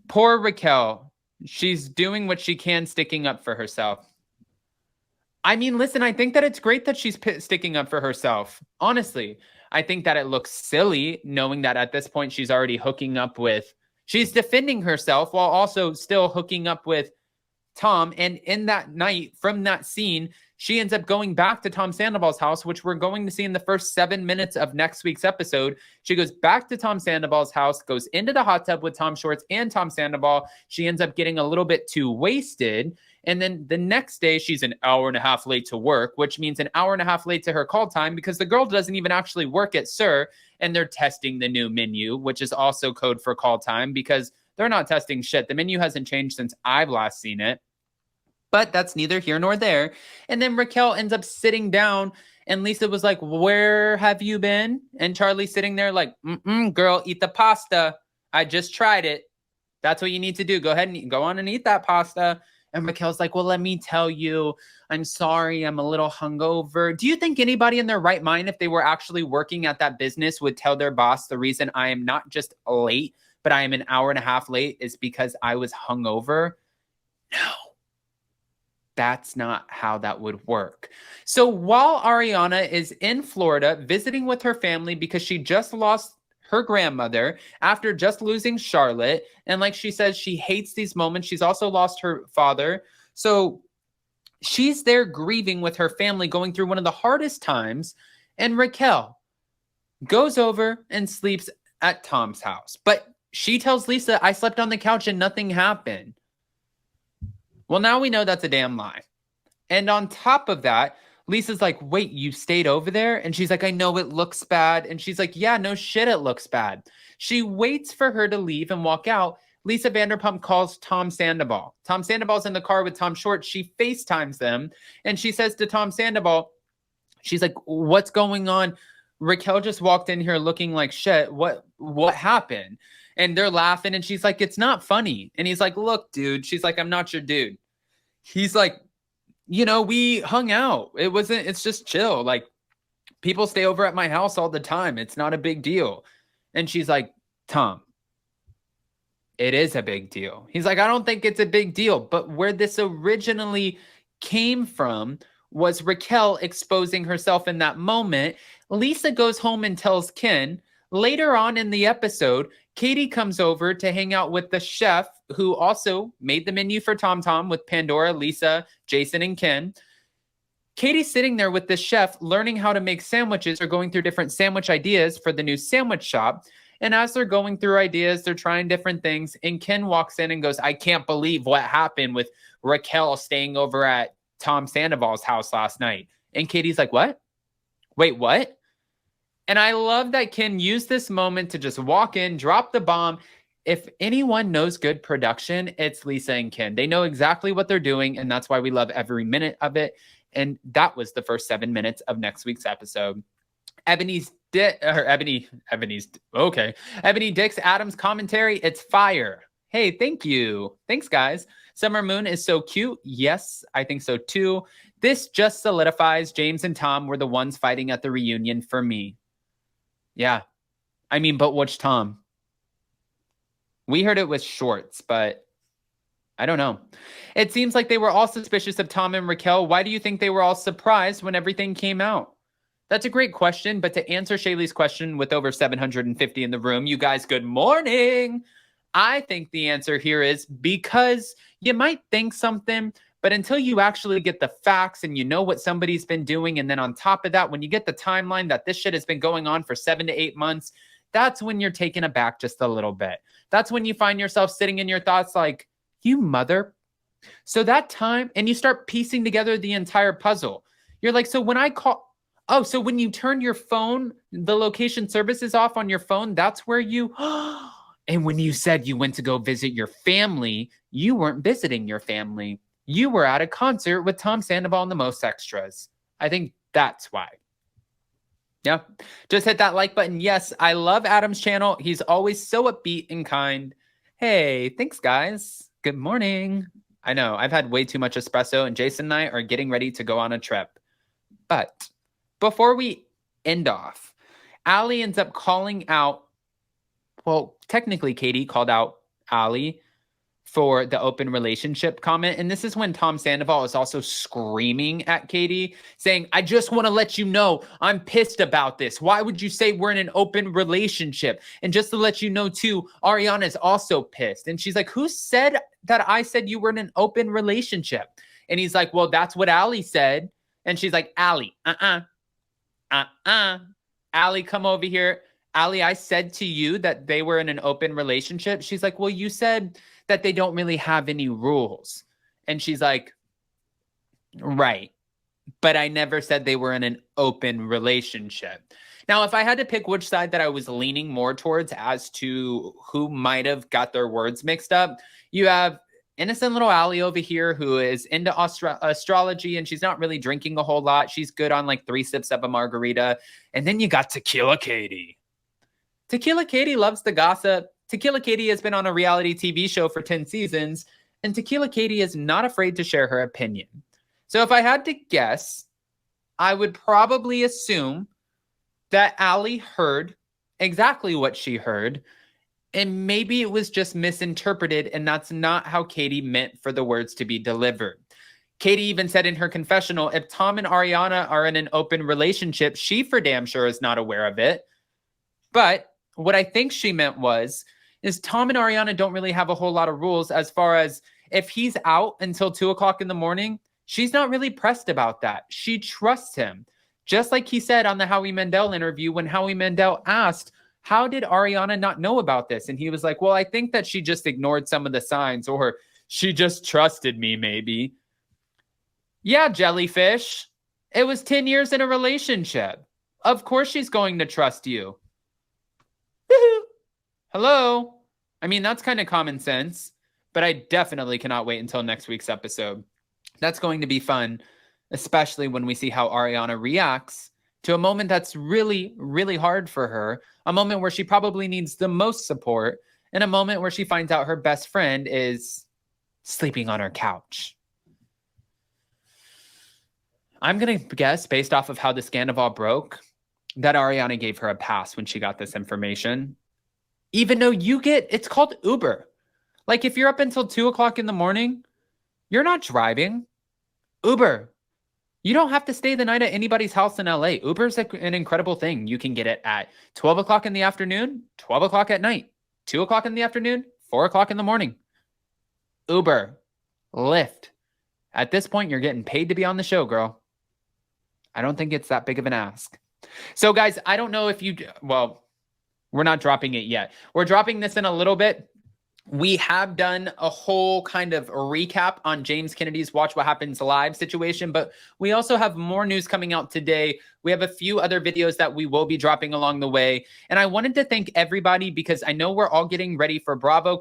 Poor Raquel. She's doing what she can, sticking up for herself. I mean, listen, I think that it's great that she's sticking up for herself. Honestly, I think that it looks silly knowing that at this point she's already she's defending herself while also still hooking up with Tom. And in that night, from that scene, she ends up going back to Tom Sandoval's house, which we're going to see in the first 7 minutes of next week's episode. She goes back to Tom Sandoval's house, goes into the hot tub with Tom Schwartz and Tom Sandoval. She ends up getting a little bit too wasted. And then the next day, she's an hour and a half late to work, which means an hour and a half late to her call time because the girl doesn't even actually work at SUR. And they're testing the new menu, which is also code for call time because they're not testing shit. The menu hasn't changed since I've last seen it. But that's neither here nor there. And then Raquel ends up sitting down and Lisa was like, where have you been? And Charlie's sitting there like, girl, eat the pasta. I just tried it. That's what you need to do. Go ahead and go on and eat that pasta. And Raquel's like, well, let me tell you, I'm sorry. I'm a little hungover. Do you think anybody in their right mind, if they were actually working at that business, would tell their boss the reason I am not just late, but I am an hour and a half late is because I was hungover? No. That's not how that would work. So while Ariana is in Florida visiting with her family because she just lost her grandmother after just losing Charlotte, and like she says, she hates these moments. She's also lost her father. So she's there grieving with her family, going through one of the hardest times. And Raquel goes over and sleeps at Tom's house. But she tells Lisa, I slept on the couch and nothing happened. Well, now we know that's a damn lie. And on top of that, Lisa's like, wait, you stayed over there? And she's like, I know it looks bad. And she's like, yeah, no shit, it looks bad. She waits for her to leave and walk out. Lisa Vanderpump calls Tom Sandoval. Tom Sandoval's in the car with Tom Schwartz. She FaceTimes them. And she says to Tom Sandoval, she's like, what's going on? Raquel just walked in here looking like shit. What happened? And they're laughing. And she's like, it's not funny. And he's like, look, dude. She's like, I'm not your dude. He's like, we hung out. It's just chill. Like, people stay over at my house all the time. It's not a big deal. And she's like, Tom, it is a big deal. He's like, I don't think it's a big deal. But where this originally came from was Raquel exposing herself in that moment. Lisa goes home and tells Ken. Later on in the episode, Katie comes over to hang out with the chef who also made the menu for Tom Tom with Pandora, Lisa, Jason, and Ken. Katie's sitting there with the chef learning how to make sandwiches or going through different sandwich ideas for the new sandwich shop. And as they're going through ideas, they're trying different things. And Ken walks in and goes, I can't believe what happened with Raquel staying over at Tom Sandoval's house last night. And Katie's like, what? Wait, what? And I love that Ken used this moment to just walk in, drop the bomb. If anyone knows good production, it's Lisa and Ken. They know exactly what they're doing, and that's why we love every minute of it. And that was the first 7 minutes of next week's episode. Ebony Dix Adams commentary, it's fire. Hey, thank you. Thanks, guys. Summer Moon is so cute. Yes, I think so too. This just solidifies James and Tom were the ones fighting at the reunion for me. Yeah. I mean, but which Tom? We heard it was Schwartz, but I don't know. It seems like they were all suspicious of Tom and Raquel. Why do you think they were all surprised when everything came out? That's a great question, but to answer Shaylee's question with over 750 in the room, you guys, good morning. I think the answer here is because you might think something, but until you actually get the facts and you know what somebody's been doing, and then on top of that, when you get the timeline that this shit has been going on for 7 to 8 months, that's when you're taken aback just a little bit. That's when you find yourself sitting in your thoughts like, you mother. So that time, and you start piecing together the entire puzzle. You're like, so when I call, oh, so when you turn your phone, the location services off on your phone, that's where you, and when you said you went to go visit your family, you weren't visiting your family. You were at a concert with Tom Sandoval and the Most Extras. I think that's why. Yeah. Just hit that like button. Yes, I love Adam's channel. He's always so upbeat and kind. Hey, thanks, guys. Good morning. I know I've had way too much espresso, and Jason and I are getting ready to go on a trip. But before we end off, Allie ends up calling out. Well, technically, Katie called out Allie, for the open relationship comment. And this is when Tom Sandoval is also screaming at Katie, saying, I just want to let you know I'm pissed about this. Why would you say we're in an open relationship? And just to let you know, too, Ariana is also pissed. And she's like, who said that I said you were in an open relationship? And he's like, well, that's what Allie said. And she's like, Allie, Allie, come over here. Allie, I said to you that they were in an open relationship. She's like, well, you said that they don't really have any rules. And she's like, right. But I never said they were in an open relationship. Now, if I had to pick which side that I was leaning more towards as to who might have got their words mixed up, you have innocent little Allie over here who is into astrology, and she's not really drinking a whole lot. She's good on like 3 sips of a margarita. And then you got Tequila Katie. Tequila Katie loves the gossip. Tequila Katie has been on a reality TV show for 10 seasons, and Tequila Katie is not afraid to share her opinion. So if I had to guess, I would probably assume that Allie heard exactly what she heard, and maybe it was just misinterpreted, and that's not how Katie meant for the words to be delivered. Katie even said in her confessional, if Tom and Ariana are in an open relationship, she for damn sure is not aware of it. But what I think she meant is Tom and Ariana don't really have a whole lot of rules as far as if he's out until 2 o'clock in the morning, she's not really pressed about that. She trusts him. Just like he said on the Howie Mandel interview when Howie Mandel asked, how did Ariana not know about this? And he was like, well, I think that she just ignored some of the signs, or she just trusted me, maybe. Yeah, jellyfish. It was 10 years in a relationship. Of course she's going to trust you. Hello? I mean, that's kind of common sense, but I definitely cannot wait until next week's episode. That's going to be fun, especially when we see how Ariana reacts to a moment that's really, really hard for her, a moment where she probably needs the most support, and a moment where she finds out her best friend is sleeping on her couch. I'm going to guess, based off of how the Sandoval broke, that Ariana gave her a pass when she got this information. Even though it's called Uber. Like if you're up until 2 o'clock in the morning, you're not driving. Uber. You don't have to stay the night at anybody's house in LA. Uber's an incredible thing. You can get it at 12 o'clock in the afternoon, 12 o'clock at night, 2 o'clock in the afternoon, 4 o'clock in the morning. Uber, Lyft. At this point, you're getting paid to be on the show, girl. I don't think it's that big of an ask. So guys, I don't know if we're not dropping it yet. We're dropping this in a little bit. We have done a whole kind of recap on James Kennedy's Watch What Happens Live situation, but we also have more news coming out today. We have a few other videos that we will be dropping along the way. And I wanted to thank everybody because I know we're all getting ready for BravoCon.